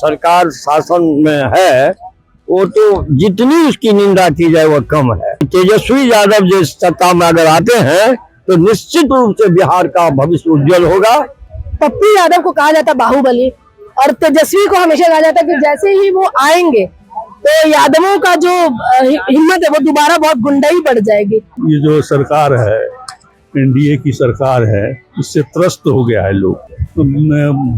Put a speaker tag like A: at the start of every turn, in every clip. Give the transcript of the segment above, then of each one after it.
A: सरकार शासन में है वो तो जितनी उसकी निंदा की जाए वो कम है। तेजस्वी यादव जो सत्ता में अगर आते हैं तो निश्चित रूप से बिहार का भविष्य उज्जवल होगा।
B: पप्पू यादव को कहा जाता बाहुबली और तेजस्वी को हमेशा कहा जाता कि जैसे ही वो आएंगे तो यादवों का जो हिम्मत है वो दोबारा बहुत गुंडाई बढ़ जाएगी।
C: ये जो सरकार है, एनडीए की सरकार है, इससे त्रस्त हो गया है लोग। तो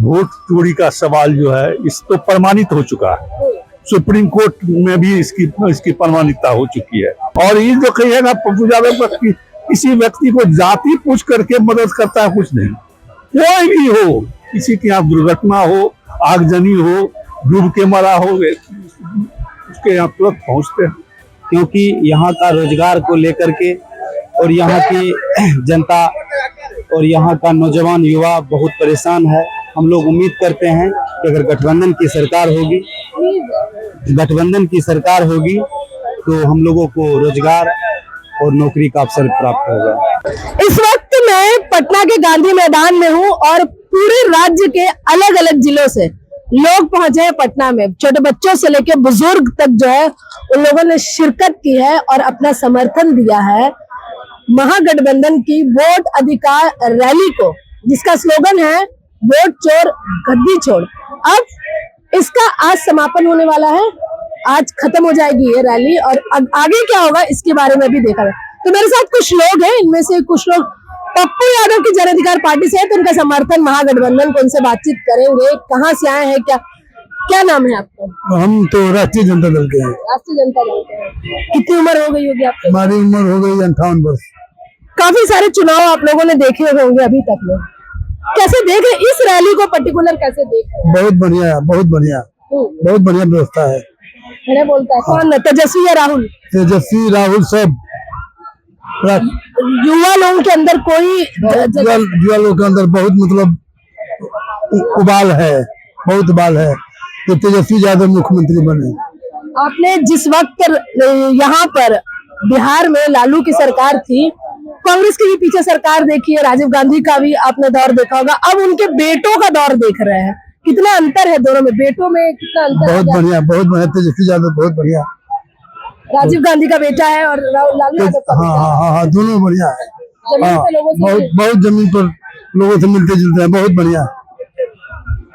C: वोट चोरी का सवाल जो है इस तो प्रमाणित हो चुका है, सुप्रीम कोर्ट में भी इसकी प्रमाणिकता हो चुकी है। और ये जो कहिएगा पप्पू यादव पर किसी व्यक्ति को जाति पूछ करके मदद करता है, कुछ नहीं। कोई भी हो, किसी के यहाँ दुर्घटना हो, आगजनी हो, डूब के मरा हो, उसके यहाँ तुरंत पहुँचते हैं।
D: क्योंकि यहाँ का रोजगार को लेकर के और यहाँ की जनता और यहाँ का नौजवान युवा बहुत परेशान है। हम लोग उम्मीद करते हैं कि अगर गठबंधन की सरकार होगी तो हम लोगों को रोजगार और नौकरी का अवसर प्राप्त होगा।
B: इस वक्त मैं पटना के गांधी मैदान में हूँ और पूरे राज्य के अलग अलग जिलों से लोग पहुंचे हैं पटना में। छोटे बच्चों से लेकर बुजुर्ग तक जो है उन लोगों ने शिरकत की है और अपना समर्थन दिया है महागठबंधन की वोट अधिकार रैली को, जिसका स्लोगन है वोट चोर गद्दी छोड़। अब इसका आज समापन होने वाला है, आज खत्म हो जाएगी ये रैली और आगे क्या होगा इसके बारे में भी देखा है। तो मेरे साथ कुछ लोग हैं, इनमें से कुछ लोग पप्पू यादव की जन अधिकार पार्टी से है तो उनका समर्थन महागठबंधन को, उनसे बातचीत करेंगे। कहाँ से आए हैं, क्या नाम है आपका?
E: हम तो राष्ट्रीय जनता दल के हैं।
B: राष्ट्रीय जनता दल के हैं। कितनी उम्र हो गई होगी आपकी?
E: हमारी उम्र हो गई 58 वर्ष।
B: काफी सारे चुनाव आप लोगों ने देखे होंगे अभी तक में, कैसे देख रहे इस रैली को पर्टिकुलर, कैसे देख रहे?
E: बहुत बढ़िया, बहुत बढ़िया, बहुत बढ़िया व्यवस्था है।
B: मैंने बोलता है कौन, तेजस्वी या राहुल?
E: तेजस्वी राहुल सब
B: युवा लोगों के अंदर कोई
E: युवा लोगों के अंदर बहुत मतलब उबाल है, बहुत उबाल है तो तेजस्वी यादव मुख्यमंत्री बने।
B: आपने जिस वक्त यहाँ पर बिहार में लालू की सरकार थी, कांग्रेस की भी पीछे सरकार देखी है, राजीव गांधी का भी आपने दौर देखा होगा, अब उनके बेटों का दौर देख रहे हैं। कितना अंतर है दोनों में, बेटों में कितना अंतर?
E: बहुत बढ़िया, बहुत बढ़िया। तेजस्वी यादव बहुत बढ़िया,
B: राजीव गांधी का बेटा है और लालू यादव का बेटा है।
E: हाँ, दोनों बढ़िया है।
B: जमीन पे लोगों से
E: बहुत जमीन पर लोगों से मिलते जुलते हैं, बहुत बढ़िया।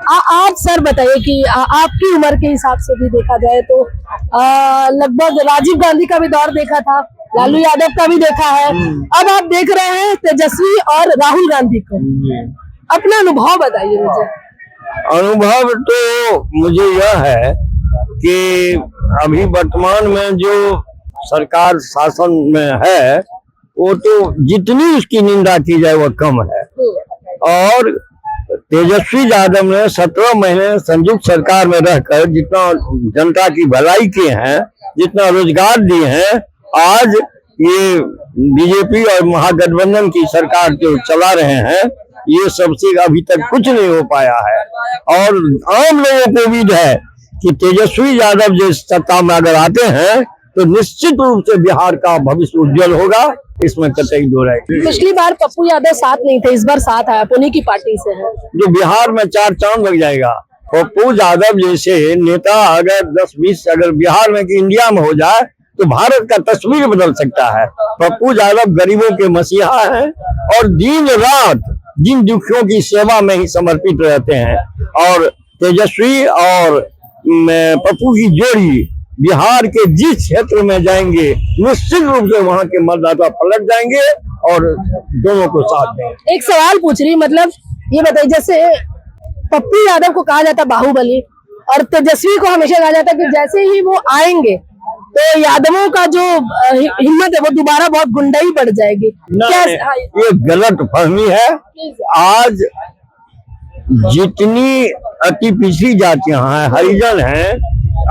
B: आप सर बताइए कि आपकी उम्र के हिसाब से भी देखा जाए तो लगभग राजीव गांधी का भी दौर देखा था, लालू यादव का भी देखा है, अब आप देख रहे हैं तेजस्वी और राहुल गांधी को। अपना अनुभव बताइए मुझे।
A: अनुभव तो मुझे यह है कि अभी वर्तमान में जो सरकार शासन में है वो तो जितनी उसकी निंदा की जाए वो कम है। और तेजस्वी यादव ने 17 महीने संयुक्त सरकार में रहकर जितना जनता की भलाई किए हैं, जितना रोजगार दिए हैं, आज ये बीजेपी और महागठबंधन की सरकार जो चला रहे हैं ये सबसे अभी तक कुछ नहीं हो पाया है। और आम लोगों को उम्मीद है कि तेजस्वी यादव जो सत्ता में अगर आते हैं तो निश्चित रूप से बिहार का भविष्य उज्जवल होगा, इसमें कतई दो राय।
B: पिछली बार पप्पू यादव साथ नहीं थे, इस बार साथ आया, उन्हीं की पार्टी से है
A: जो बिहार में 4 चांद लग जाएगा। पप्पू यादव जैसे नेता अगर 10-20 अगर बिहार में कि इंडिया में हो जाए तो भारत का तस्वीर बदल सकता है। पप्पू यादव गरीबों के मसीहा हैं और दिन रात जिन दुखियों की सेवा में ही समर्पित रहते हैं। और तेजस्वी और पप्पू की जोड़ी बिहार के जिस क्षेत्र में जाएंगे निश्चित रूप से वहां के मतदाता पलट जाएंगे और दोनों को साथ देंगे।
B: एक सवाल पूछ रही, मतलब ये बताइए, जैसे पप्पू यादव को कहा जाता बाहुबली और तेजस्वी को हमेशा कहा जाता कि जैसे ही वो आएंगे तो यादवों का जो हिम्मत है वो दोबारा बहुत गुंडाई बढ़ जाएगी। क्या
A: ये गलत फहमी है। आज जितनी अति पिछड़ी जातियां हैं, हरिजन हैं,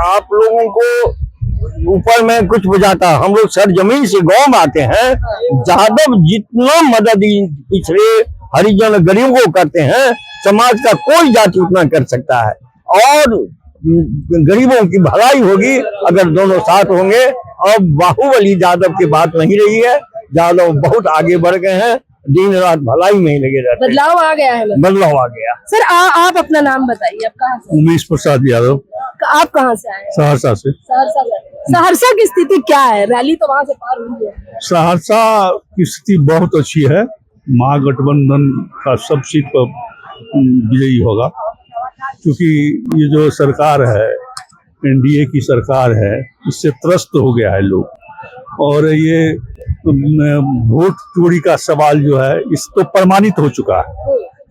A: आप लोगों को ऊपर में कुछ बुझाता, हम लोग सरजमीन से गांव में आते हैं, यादव जितना मदद पिछड़े हरिजन गरीबों को करते हैं समाज का कोई जाति उतना कर सकता है। और गरीबों की भलाई होगी अगर दोनों साथ होंगे। अब बाहुबली यादव की बात नहीं रही है, यादव बहुत आगे बढ़ गए हैं, दिन रात भलाई में ही लगे रहते हैं।
B: बदलाव आ गया है मतलब।
A: बदलाव आ गया।
B: सर आप अपना नाम बताइए, आप कहाँ से?
C: उमेश प्रसाद यादव,
B: आप कहाँ से आए हैं?
C: सहरसा से।
B: सहरसा से। सहरसा की स्थिति क्या है? रैली तो वहां से पार हुई है।
C: सहरसा की स्थिति बहुत अच्छी है। महागठबंधन का सब सीट पर विजयी होगा, क्योंकि ये जो सरकार है, एनडीए की सरकार है, इससे त्रस्त हो गया है लोग। और ये वोट चोरी का सवाल जो है, इस तो प्रमाणित हो चुका है।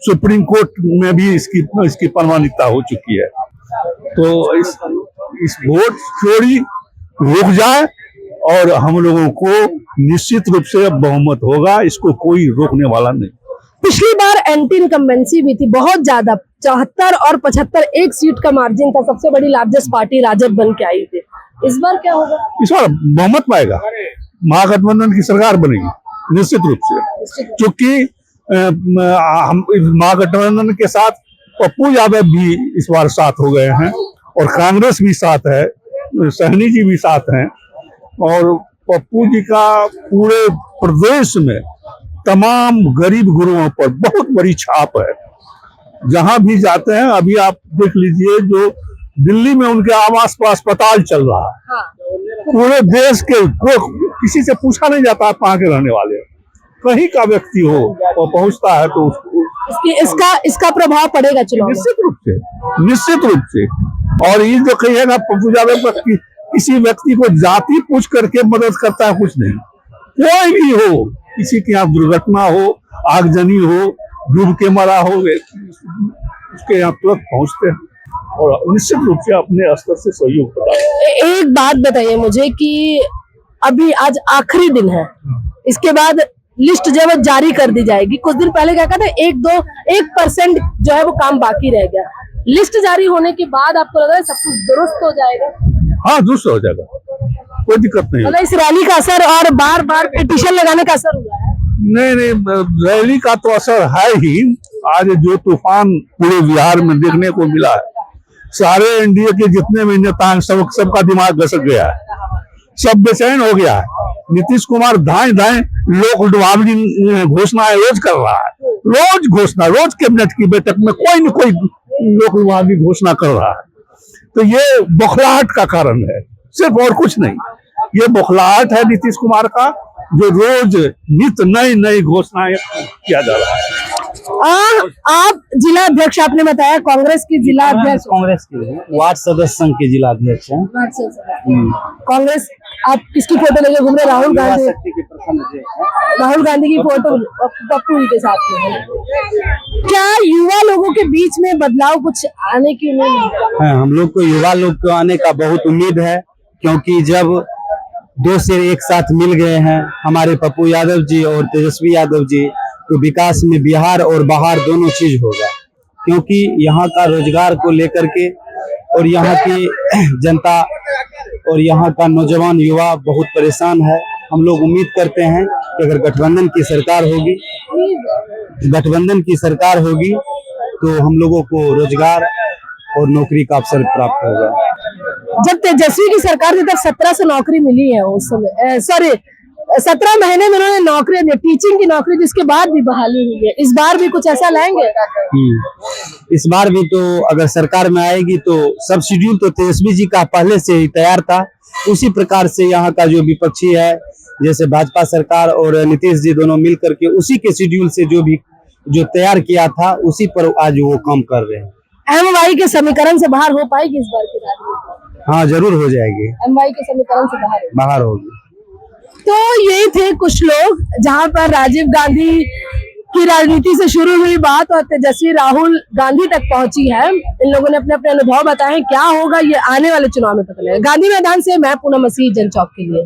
C: सुप्रीम कोर्ट में भी इसकी प्रमाणिकता हो चुकी है। तो इस वोट चोरी रुक जाए और हम लोगों को निश्चित रूप से बहुमत होगा, इसको कोई रोकने वाला नहीं।
B: पिछली बार एंटी इनकम्बेंसी भी थी बहुत ज्यादा, 74 और 75 एक सीट का मार्जिन था। सबसे बड़ी लार्जेस्ट पार्टी राजद बन के आई थी। इस बार क्या होगा?
C: इस बार बहुमत पाएगा, महागठबंधन की सरकार बनेगी निश्चित रूप से, क्योंकि हम महागठबंधन के साथ पप्पू यादव भी इस बार साथ हो गए हैं और कांग्रेस भी साथ है, सहनी जी भी साथ हैं। और पप्पू जी का पूरे प्रदेश में तमाम गरीब गुरुओं पर बहुत बड़ी छाप है। जहां भी जाते हैं, अभी आप देख लीजिए, जो दिल्ली में उनके आवास पर अस्पताल चल रहा है। पूरे देश के किसी से पूछा नहीं जाता आप कहाँ के रहने वाले, कहीं का व्यक्ति हो वो पहुंचता है तो उसको
B: इसका प्रभाव पड़ेगा चुनाव में।
C: निश्चित रूप से। और ये जो कहिएगा पप्पू यादव का किसी व्यक्ति को जाति पूछ करके मदद करता है, कुछ नहीं। कोई भी हो, किसी के यहाँ दुर्घटना हो, आगजनी हो, डूब के मरा हो, उसके यहाँ तुरंत पहुंचते हैं और निश्चित रूप से अपने स्तर से सहयोग करता है।
B: एक बात बताइए मुझे कि अभी आज आखिरी दिन है, इसके बाद लिस्ट जो है वो जारी कर दी जाएगी। कुछ दिन पहले क्या कहता है 1% जो है वो काम बाकी रह गया। लिस्ट जारी होने के बाद आपको लग रहा है सब कुछ दुरुस्त हो जाएगा?
C: हाँ, दुरुस्त हो जाएगा, कोई दिक्कत नहीं।
B: मतलब इस रैली का असर और बार बार पिटीशन लगाने का असर हुआ है?
C: नहीं, रैली का तो असर है ही। आज जो तूफान पूरे बिहार में देखने को मिला है, सारे एनडीए के जितने भी नेता हैं सबका दिमाग घसक गया है, सब बेचैन हो गया है। नीतीश कुमार दाएं लोक लुभावनी घोषणाएं रोज कर रहा है, रोज कैबिनेट की बैठक में कोई न कोई लोक लुभावनी घोषणा कर रहा है। तो ये बौखलाहट का कारण है, सिर्फ और कुछ नहीं। ये बौखलाहट है नीतीश कुमार का, जो रोज नित नई घोषणाएं किया जा रहा है।
B: आप जिला अध्यक्ष, आपने बताया कांग्रेस की जिला अध्यक्ष,
D: कांग्रेस के वार्ड सदस्य संघ के जिला अध्यक्ष हैं।
B: कांग्रेस, आप किसकी फोटो लेके घूम रहे? राहुल गांधी की फोटो पप्पू जी के साथ में। क्या युवा लोगों के बीच में बदलाव कुछ आने की उम्मीद है?
D: हम लोग को युवा लोग को आने का बहुत उम्मीद है, क्योंकि जब दो सिर एक साथ मिल गए हैं, हमारे पप्पू यादव जी और तेजस्वी यादव जी, तो विकास में बिहार और बाहर दोनों चीज होगा। क्योंकि यहाँ का रोजगार को लेकर के और यहाँ की जनता और यहाँ का नौजवान युवा बहुत परेशान है। हम लोग उम्मीद करते हैं कि अगर गठबंधन की सरकार होगी तो हम लोगों को रोजगार और नौकरी का अवसर प्राप्त होगा।
B: जब तेजस्वी की सरकार थी तब 17 से नौकरी मिली है उस समय, 17 महीने में उन्होंने नौकरी दी, टीचिंग की नौकरी, जिसके बाद भी बहाली हुई है। इस बार भी कुछ ऐसा लाएंगे?
D: इस बार भी तो अगर सरकार में आएगी तो सब शेड्यूल तो तेजस्वी जी का पहले से ही तैयार था। उसी प्रकार से यहाँ का जो विपक्षी है, जैसे भाजपा सरकार और नीतीश जी दोनों मिल करके उसी के शेड्यूल से जो तैयार किया था, उसी पर आज वो काम कर रहे हैं।
B: MY के समीकरण से बाहर हो पाएगी इस बार की राजनीति?
D: हाँ, जरूर हो जाएगी।
B: MY के समीकरण से
D: बाहर होगी।
B: तो यही थे कुछ लोग, जहां पर राजीव गांधी की राजनीति से शुरू हुई बात और तेजस्वी राहुल गांधी तक पहुंची है। इन लोगों ने अपने अपने अनुभव बताए। क्या होगा ये आने वाले चुनाव में पता लगेगा। गांधी मैदान से मैं पूनम मसीह, जनचौक के लिए।